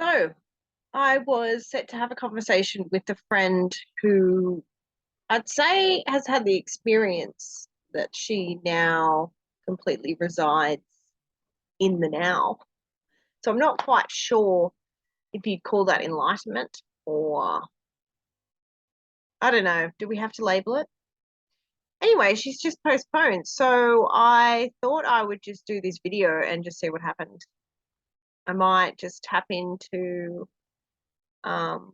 So I was set to have a conversation with a friend who I'd say has had the experience that she now completely resides in the now. So I'm not quite sure if you'd call that enlightenment or I don't know. Do we have to label it? Anyway, she's just postponed. So I thought I would just do this video and just see what happened. I might just tap um,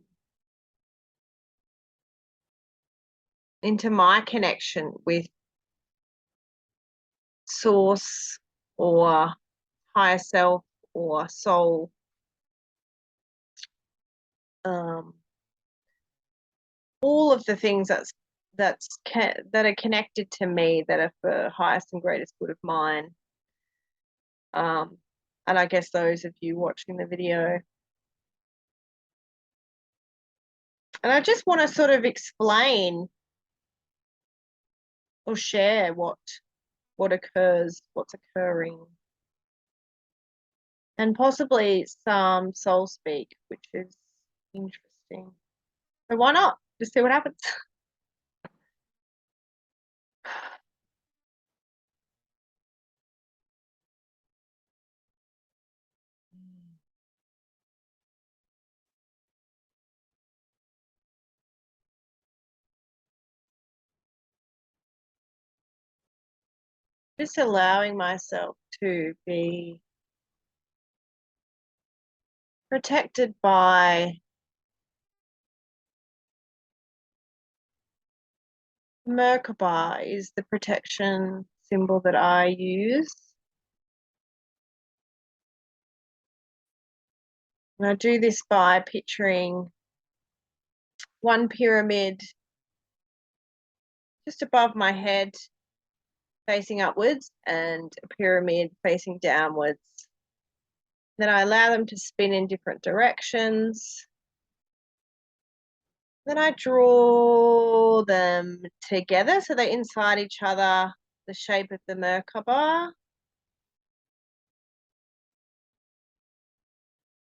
into my connection with source or higher self or soul, um, all of the things that are connected to me that are for highest and greatest good of mine. um, and I guess those of you watching the video, and I just want to sort of explain or share what occurs, what's occurring, and possibly some soul speak, which is interesting. So why not just see what happens? Just allowing myself to be protected by Merkaba is the protection symbol that I use. And I do this by picturing one pyramid just above my head facing upwards and a pyramid facing downwards. Then I allow them to spin in different directions. Then I draw them together so they're inside each other, the shape of the Merkaba.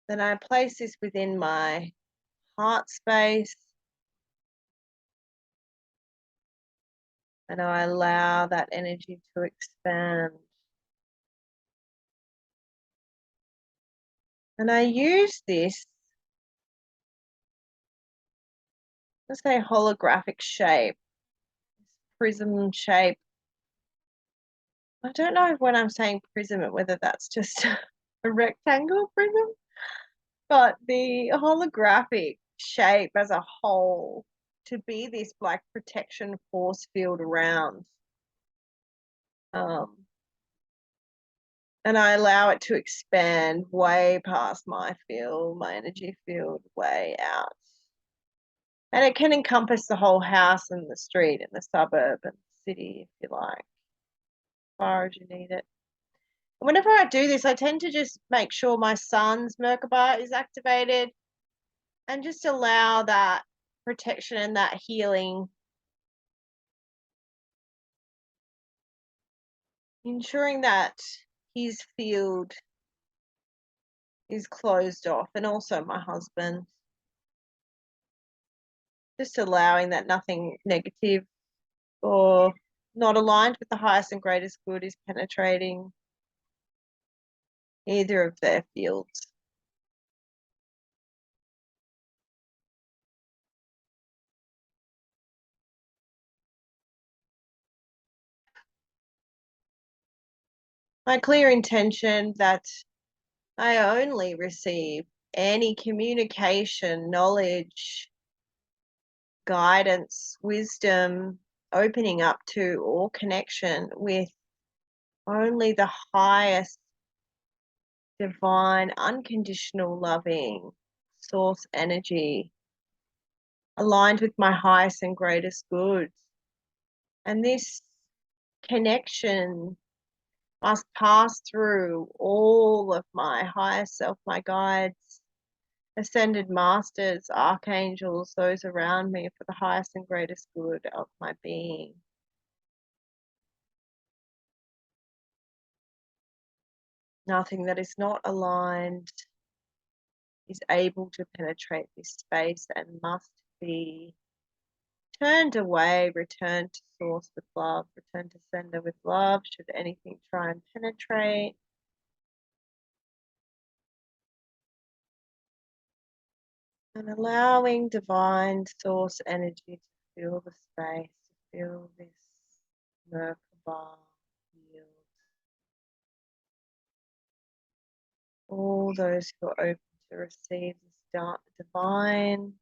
Then I place this within my heart space, and I allow that energy to expand. And I use this, let's say, holographic shape, prism shape. I don't know when I'm saying prism, whether that's just a rectangle prism, but the holographic shape as a whole to be this like protection force field around. Um, and I allow it to expand way past my field, my energy field, way out. And it can encompass the whole house and the street and the suburb and the city, if you like, as far as you need it. And whenever I do this, I tend to just make sure my son's Merkaba is activated and just allow that protection and that healing, ensuring that his field is closed off, and also my husband, just allowing that nothing negative or not aligned with the highest and greatest good is penetrating either of their fields. My clear intention that I only receive any communication, knowledge, guidance, wisdom, opening up to or connection with only the highest, divine, unconditional, loving source energy aligned with my highest and greatest good. And this connection must pass through all of my higher self, my guides, ascended masters, archangels, those around me for the highest and greatest good of my being. Nothing that is not aligned is able to penetrate this space and must be turned away, returned to source with love, returned to sender with love, should anything try and penetrate. And allowing divine source energy to fill the space, to fill this Merkaba field. All those who are open to receive this divine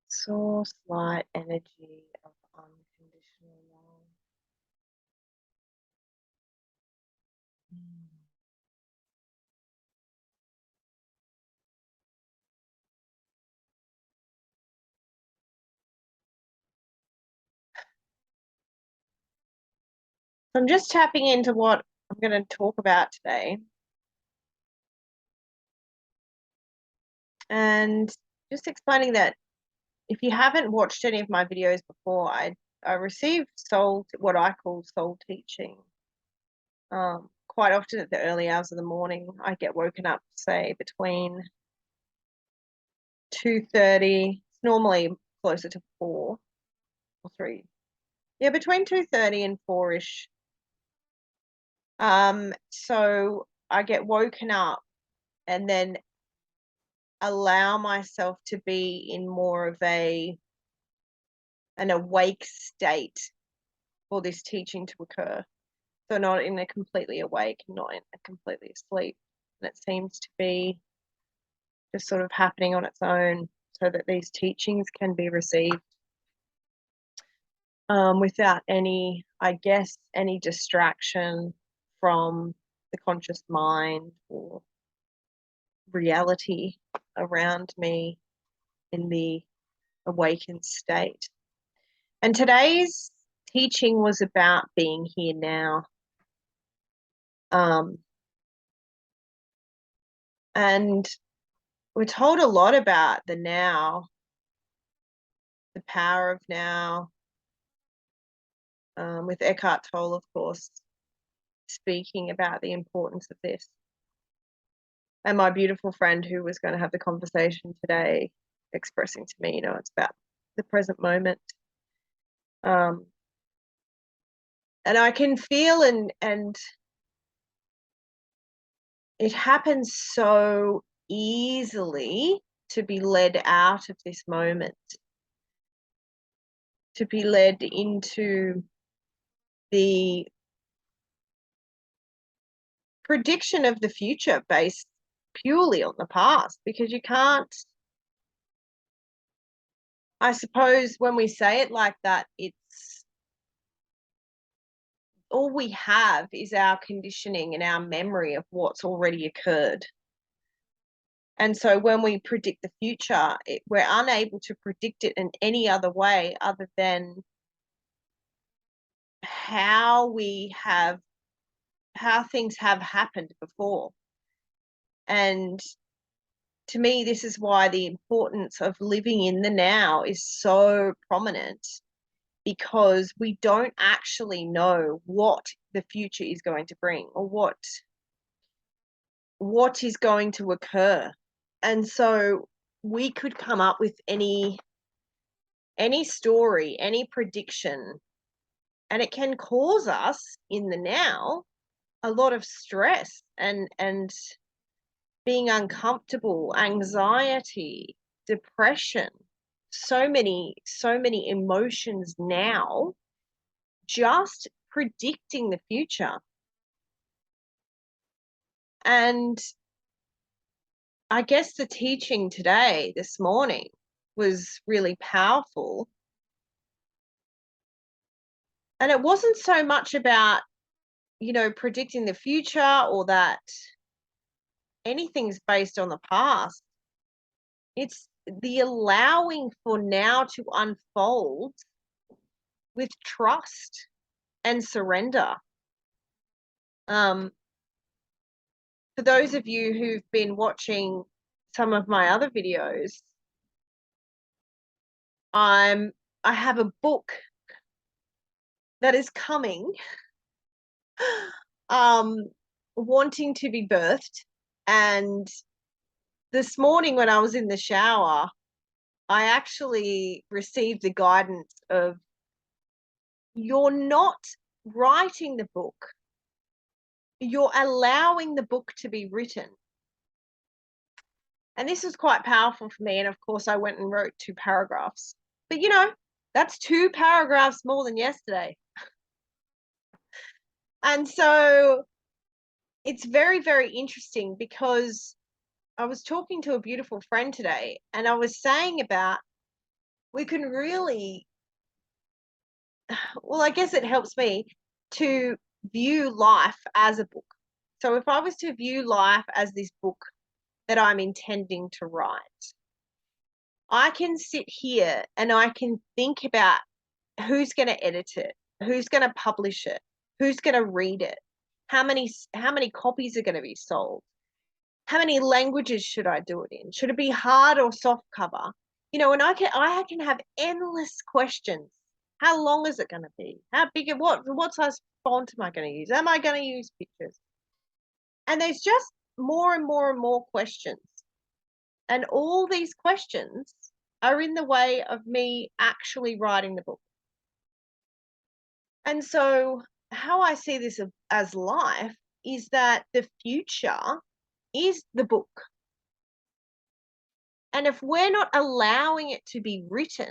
source light energy of unconditional love. So I'm just tapping into what I'm going to talk about today. And just explaining that if you haven't watched any of my videos before, I received what I call soul teaching. Quite often at the early hours of the morning, I get woken up, say, between 2:30, it's normally closer to 4 or 3. Yeah, between 2:30 and 4-ish. So I get woken up and then allow myself to be in more of an awake state for this teaching to occur. So not in a completely awake, not in a completely asleep. And it seems to be just sort of happening on its own so that these teachings can be received without any, I guess, any distraction from the conscious mind or reality around me in the awakened state. And today's teaching was about being here now. And we're told a lot about the now, the power of now, with Eckhart Tolle, of course, speaking about the importance of this. And my beautiful friend who was going to have the conversation today expressing to me, it's about the present moment. And I can feel and it happens so easily to be led out of this moment, to be led into the prediction of the future based purely on the past, because you can't, I suppose when we say it like that, it's all we have is our conditioning and our memory of what's already occurred. And so when we predict the future, we're unable to predict it in any other way other than how things have happened before. And to me, this is why the importance of living in the now is so prominent, because we don't actually know what the future is going to bring or what is going to occur. And so we could come up with any story, any prediction, and it can cause us in the now a lot of stress and being uncomfortable, anxiety, depression, so many emotions now, just predicting the future. And I guess the teaching today, this morning, was really powerful. And it wasn't so much about, predicting the future or that anything's based on the past. It's the allowing for now to unfold with trust and surrender. For those of you who've been watching some of my other videos, I have a book that is coming, wanting to be birthed, and this morning when I was in the shower, I actually received the guidance of, you're not writing the book, you're allowing the book to be written. And this was quite powerful for me. And of course, I went and wrote 2 paragraphs. But that's 2 paragraphs more than yesterday. And so it's very, very interesting, because I was talking to a beautiful friend today, and I was saying about, we can really, well, I guess it helps me to view life as a book. So if I was to view life as this book that I'm intending to write, I can sit here and I can think about who's going to edit it, who's going to publish it, who's going to read it, how many copies are going to be sold, how many languages should I do it in, should it be hard or soft cover, and I can have endless questions. How long is it going to be? How big? What size font am I going to use? Am I going to use pictures? And there's just more and more and more questions, and all these questions are in the way of me actually writing the book. And so how I see this as life is that the future is the book. And if we're not allowing it to be written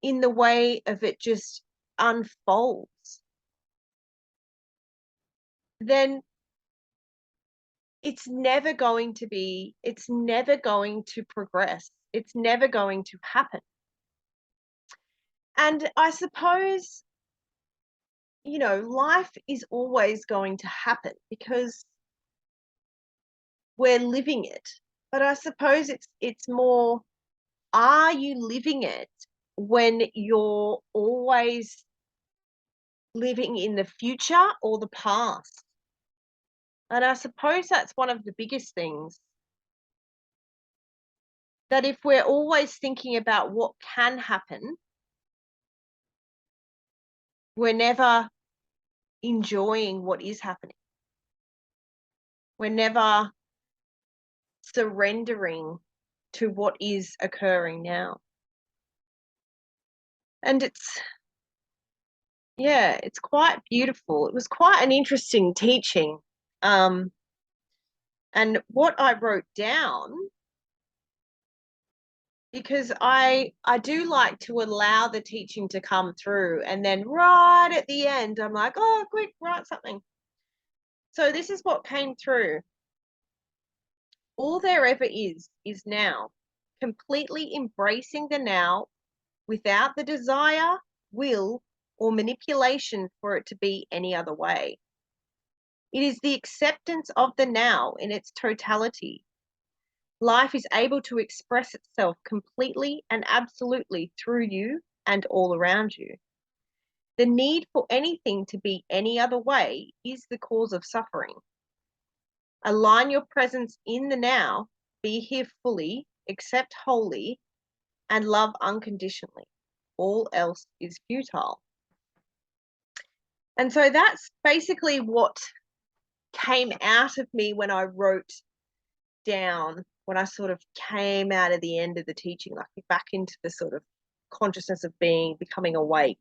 in the way of it just unfolds, then it's never going to progress. It's never going to happen. And I suppose, life is always going to happen because we're living it. But I suppose it's more, are you living it when you're always living in the future or the past? And I suppose that's one of the biggest things, that if we're always thinking about what can happen, we're never enjoying what is happening. We're never surrendering to what is occurring now. And it's quite beautiful. It was quite an interesting teaching. And what I wrote down, because I do like to allow the teaching to come through, and then right at the end, I'm like, oh, quick, write something. So this is what came through. All there ever is now. Completely embracing the now without the desire, will, or manipulation for it to be any other way. It is the acceptance of the now in its totality. Life is able to express itself completely and absolutely through you and all around you. The need for anything to be any other way is the cause of suffering. Align your presence in the now, be here fully, accept wholly, and love unconditionally. All else is futile. And so that's basically what came out of me when I wrote down, when I sort of came out of the end of the teaching, like back into the sort of consciousness of being, becoming awake.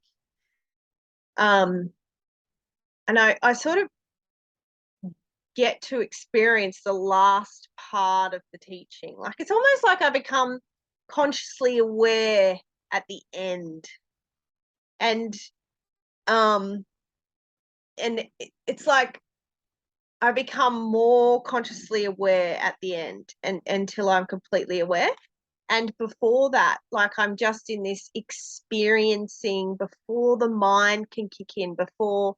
And I sort of get to experience the last part of the teaching. Like it's almost like I become consciously aware at the end. And it's like I become more consciously aware at the end, and until I'm completely aware. And before that, like I'm just in this experiencing before the mind can kick in, before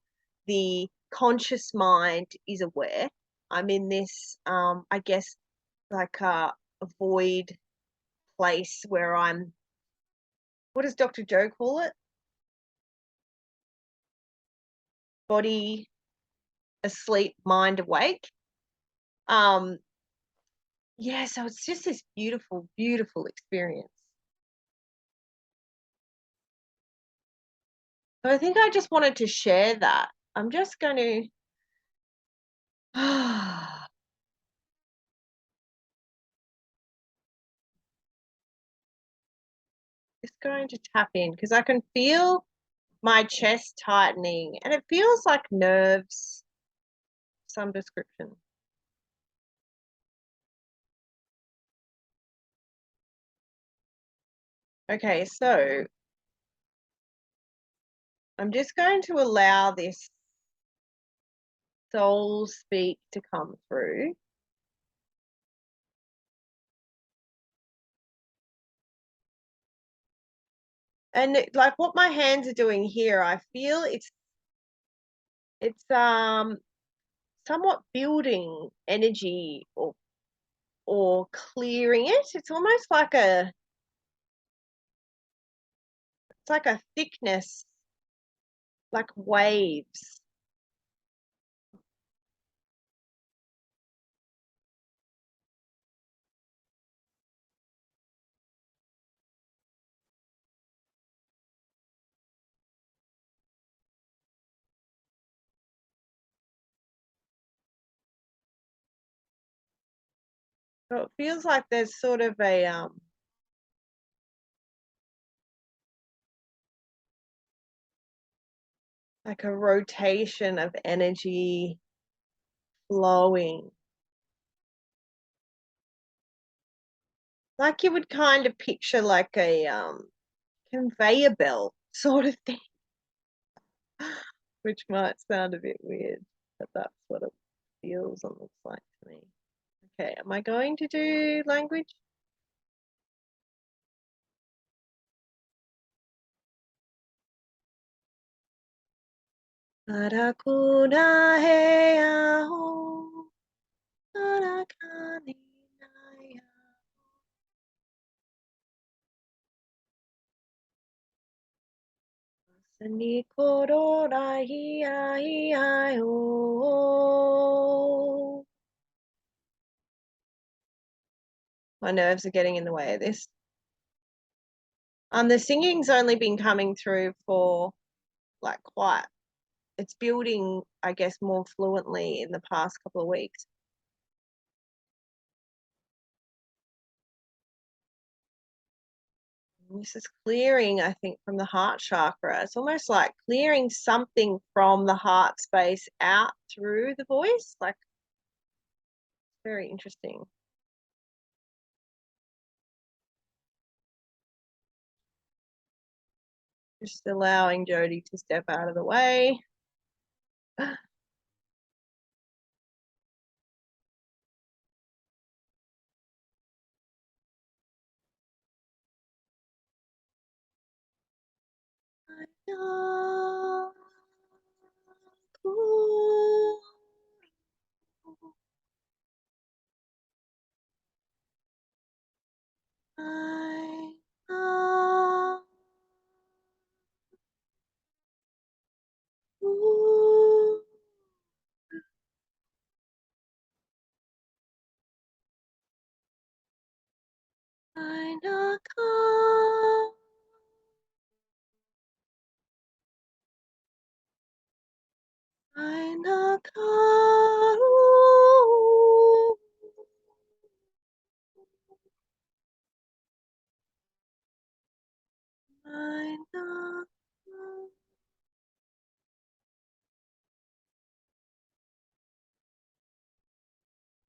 the conscious mind is aware. I'm in this, I guess, like a void place where I'm, what does Dr. Joe call it? Body asleep, mind awake. So it's just this beautiful, beautiful experience. So I think I just wanted to share that. I'm just going to Just going to tap in because I can feel my chest tightening and it feels like nerves, some description. Okay, so I'm just going to allow this soul speak to come through. And like what my hands are doing here, I feel it's somewhat building energy or clearing it. It's almost like it's like a thickness, like waves. So it feels like there's sort of like a rotation of energy flowing. Like you would kind of picture like a conveyor belt sort of thing, which might sound a bit weird, but that's what it feels and looks like to me. Okay, am I going to do language? Arakuna he aho, arakani naya. Sani korora hi ai ai o. My nerves are getting in the way of this. The singing's only been coming through for like quite, it's building, I guess, more fluently in the past couple of weeks. This is clearing, I think, from the heart chakra. It's almost like clearing something from the heart space out through the voice. Like, very interesting. Just allowing Jody to step out of the way.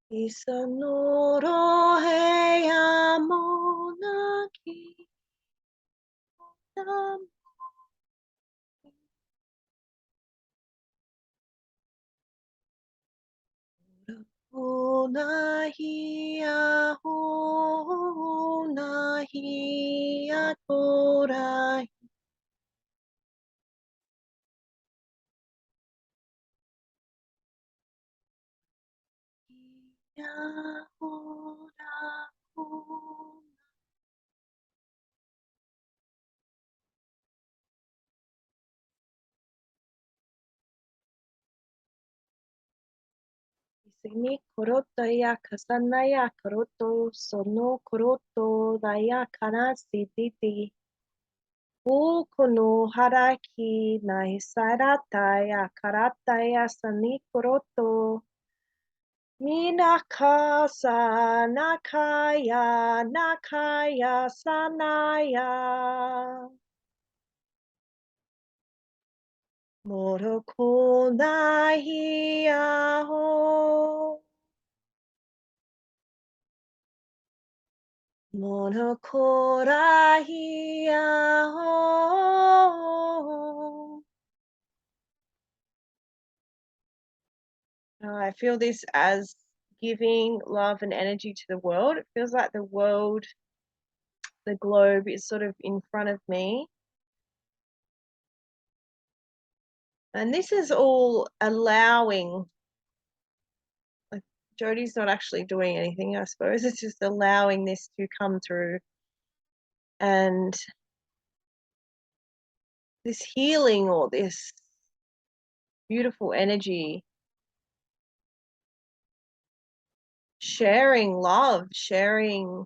Isanoro he amonaki nam onahi aho nahi atorai ahora. Sini koroto ya kasana ya koroto sono koroto daya kana siditi. Kono haraki nai sarata ya karata ya sani koroto. Minakasa nakaya nakaya sanaya. Moroko nahi aho. Moroko rahi aho. I feel this as giving love and energy to the world. It feels like the world, the globe is sort of in front of me. And this is all allowing, like Jodie's not actually doing anything, I suppose. It's just allowing this to come through. And this healing or this beautiful energy, sharing love, sharing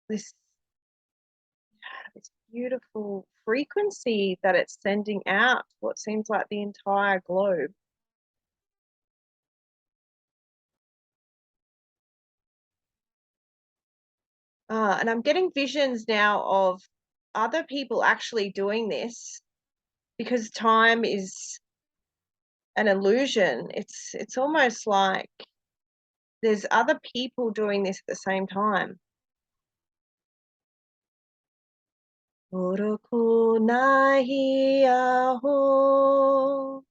this, this beautiful frequency that it's sending out to what seems like the entire globe. And I'm getting visions now of other people actually doing this because time is an illusion. It's almost like there's other people doing this at the same time. Oroku nahi aho.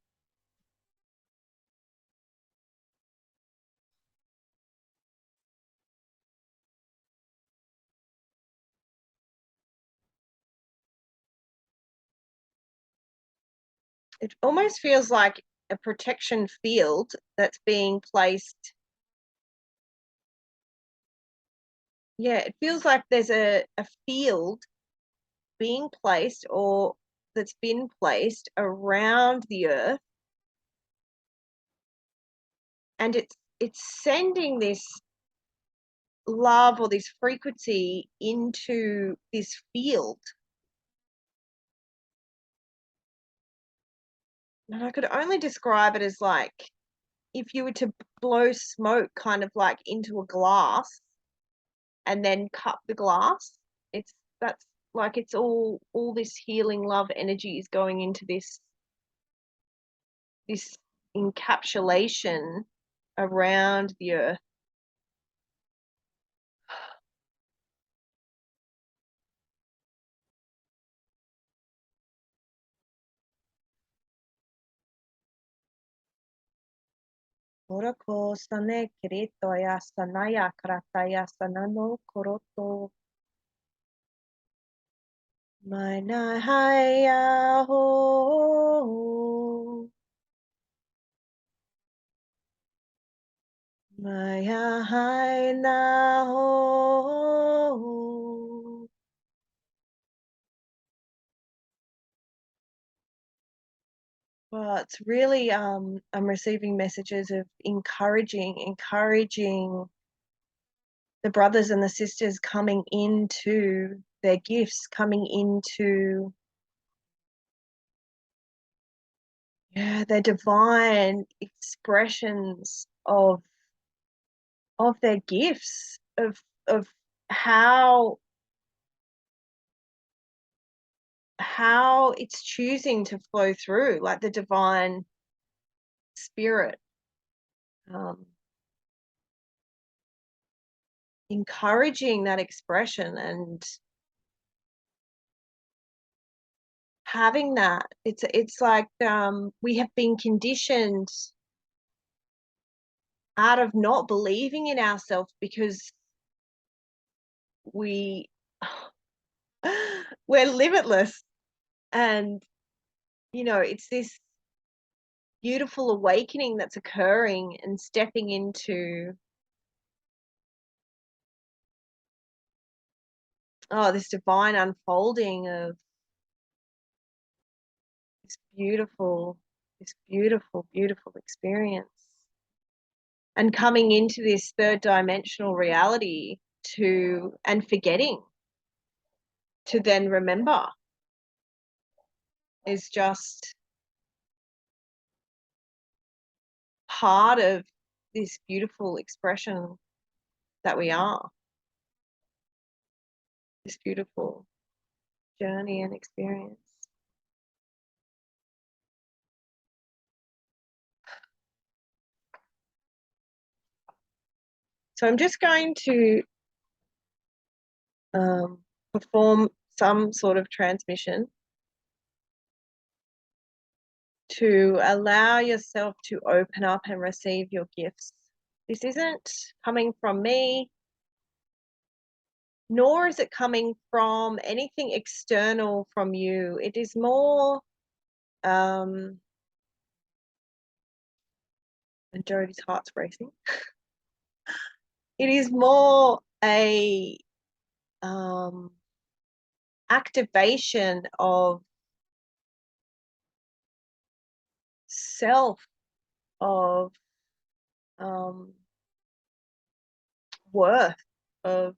It almost feels like a protection field that's being placed. Yeah, it feels like there's a field being placed or that's been placed around the earth, and it's sending this love or this frequency into this field. And I could only describe it as like if you were to blow smoke kind of like into a glass and then cup the glass. That's like it's all this healing love energy is going into this encapsulation around the earth. Orako sane kirito ya sanaya karataya sanano koroto. Mana haya ho. Maya hai na ho. Well, it's really I'm receiving messages of encouraging the brothers and the sisters coming into their gifts, coming into their divine expressions of their gifts, of how how it's choosing to flow through, like the divine spirit, um, encouraging that expression and having that. It's like we have been conditioned out of not believing in ourselves because we we're limitless, and it's this beautiful awakening that's occurring and stepping into this divine unfolding of this beautiful experience, and coming into this third dimensional reality and forgetting to then remember is just part of this beautiful expression that we are, this beautiful journey and experience. So I'm just going to perform some sort of transmission to allow yourself to open up and receive your gifts. This isn't coming from me, nor is it coming from anything external from you. It is more, and Jody's heart's racing. It is more a activation of self, of worth, of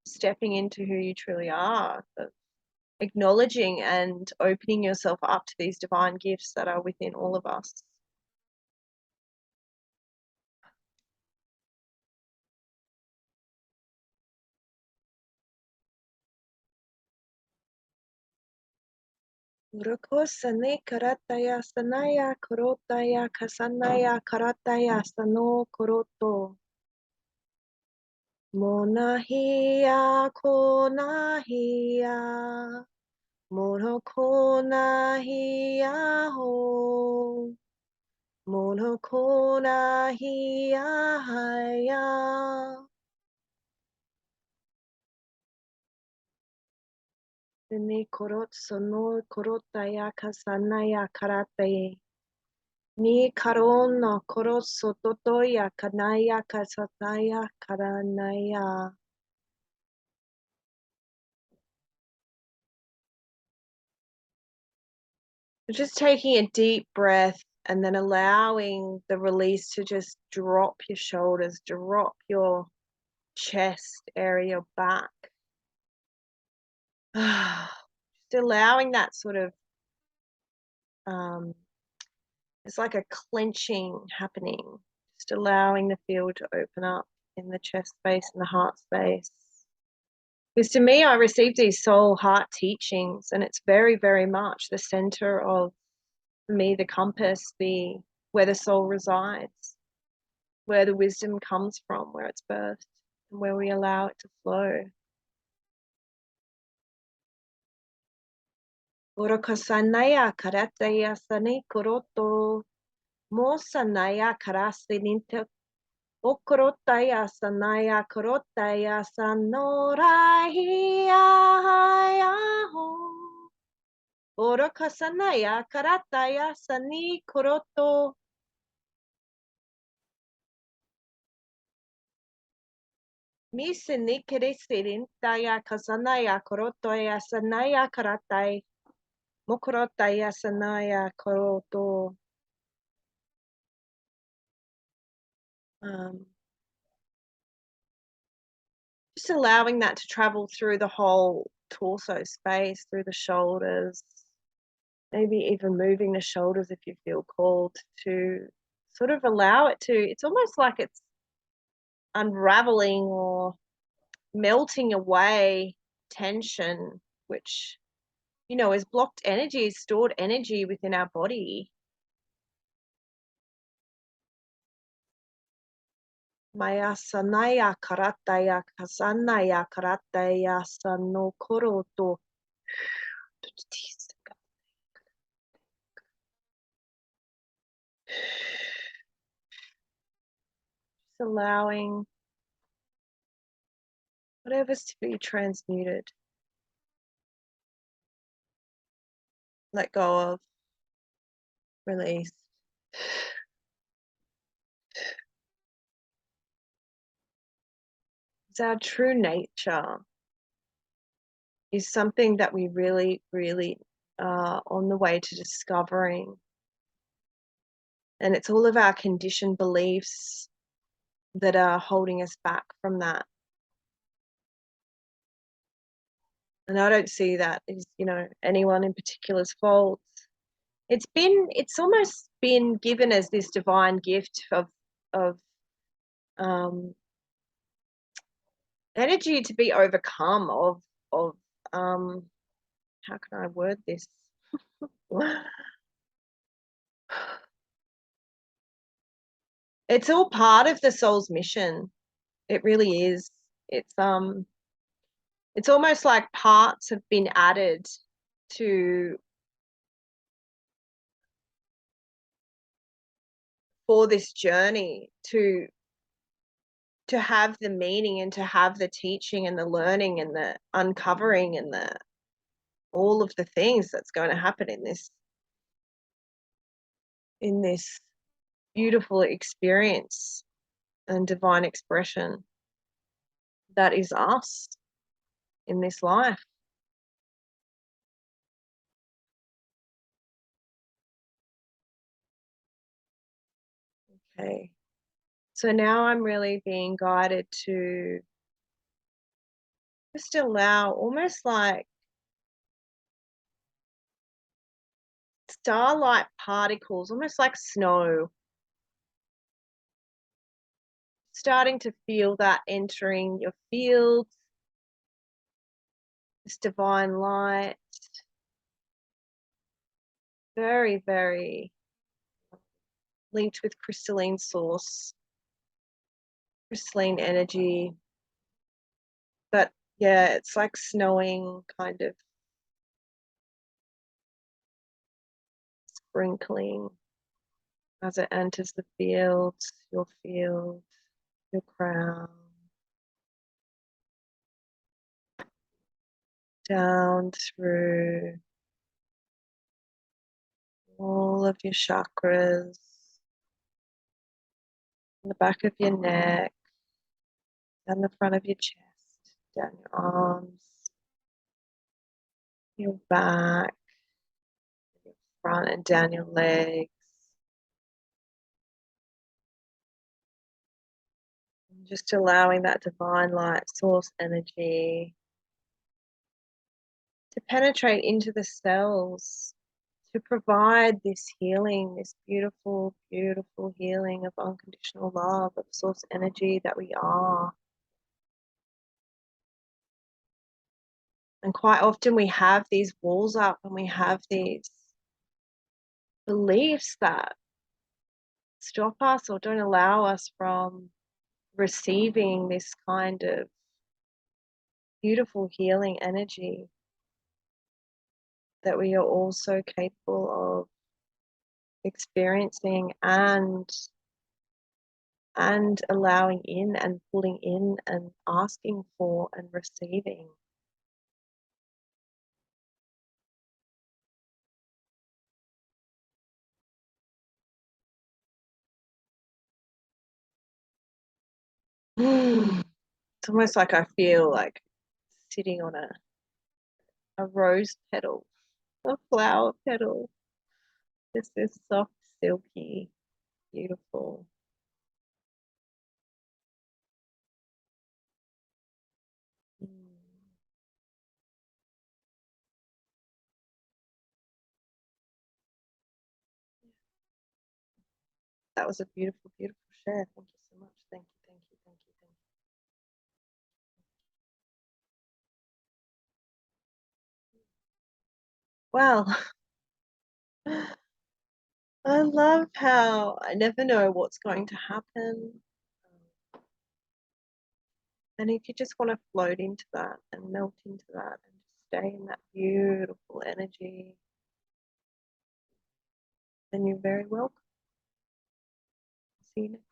stepping into who you truly are, of acknowledging and opening yourself up to these divine gifts that are within all of us. Urokosane karataya sanaya korotaya kasanaya karataya sano koroto. Monahia konahia. Monokona ho. Monokona haya. Ni korot sono korotaya kasanaya karate. Ni karona korot sototoya kanaya kasataya karanaya. Just taking a deep breath and then allowing the release to just drop your shoulders, drop your chest area, your back. Just allowing that sort of, it's like a clenching happening. Just allowing the field to open up in the chest space and the heart space. Because to me, I received these soul heart teachings, and it's very, very much the center of me, the compass, where the soul resides, where the wisdom comes from, where it's birthed, and where we allow it to flow. Orokasanaya karataya sani koroto, mosanaya karasininte, okorotaya sanaya korotaya sanorahia ho. Orokasanaya karataya sani koroto. Misini kirisirin taya kasanaya korotoya sanaya karatai. Mokorotaya sanaya koroto. Just allowing that to travel through the whole torso space, through the shoulders, maybe even moving the shoulders if you feel called to sort of allow it to, it's almost like it's unraveling or melting away tension, which, you know, is blocked energy, is stored energy within our body. Maya sanaya karataya kasanaya karataya sano koroto. Just allowing whatever's to be transmuted. Let go of, release. It's our true nature is something that we really, really are on the way to discovering. And it's all of our conditioned beliefs that are holding us back from that. And I don't see that as, you know, anyone in particular's fault. it's almost been given as this divine gift of um energy to be overcome, of how can I word this? It's all part of the soul's mission. It really is. It's it's almost like parts have been added to for this journey to have the meaning and to have the teaching and the learning and the uncovering and the all of the things that's going to happen in this beautiful experience and divine expression that is us in this life. Okay. So now I'm really being guided to just allow almost like starlight particles, almost like snow, starting to feel that entering your field, this divine light, very, very linked with crystalline source, crystalline energy. But yeah, it's like snowing, kind of sprinkling as it enters the field, your crown, down through all of your chakras, in the back of your neck, down the front of your chest, down your arms, your back, your front, and down your legs. And just allowing that divine light source energy to penetrate into the cells, to provide this healing, this beautiful, beautiful healing of unconditional love, of source energy that we are. And quite often we have these walls up and we have these beliefs that stop us or don't allow us from receiving this kind of beautiful healing energy that we are also capable of experiencing and allowing in and pulling in and asking for and receiving. It's almost like I feel like sitting on a rose petal, a flower petal. Just this soft, silky, beautiful. Mm. That was a beautiful, beautiful share. Thank you so much. Thank you, thank you, thank you, thank you. Well, I love how I never know what's going to happen. And if you just want to float into that and melt into that and just stay in that beautiful energy, then you're very welcome. See you next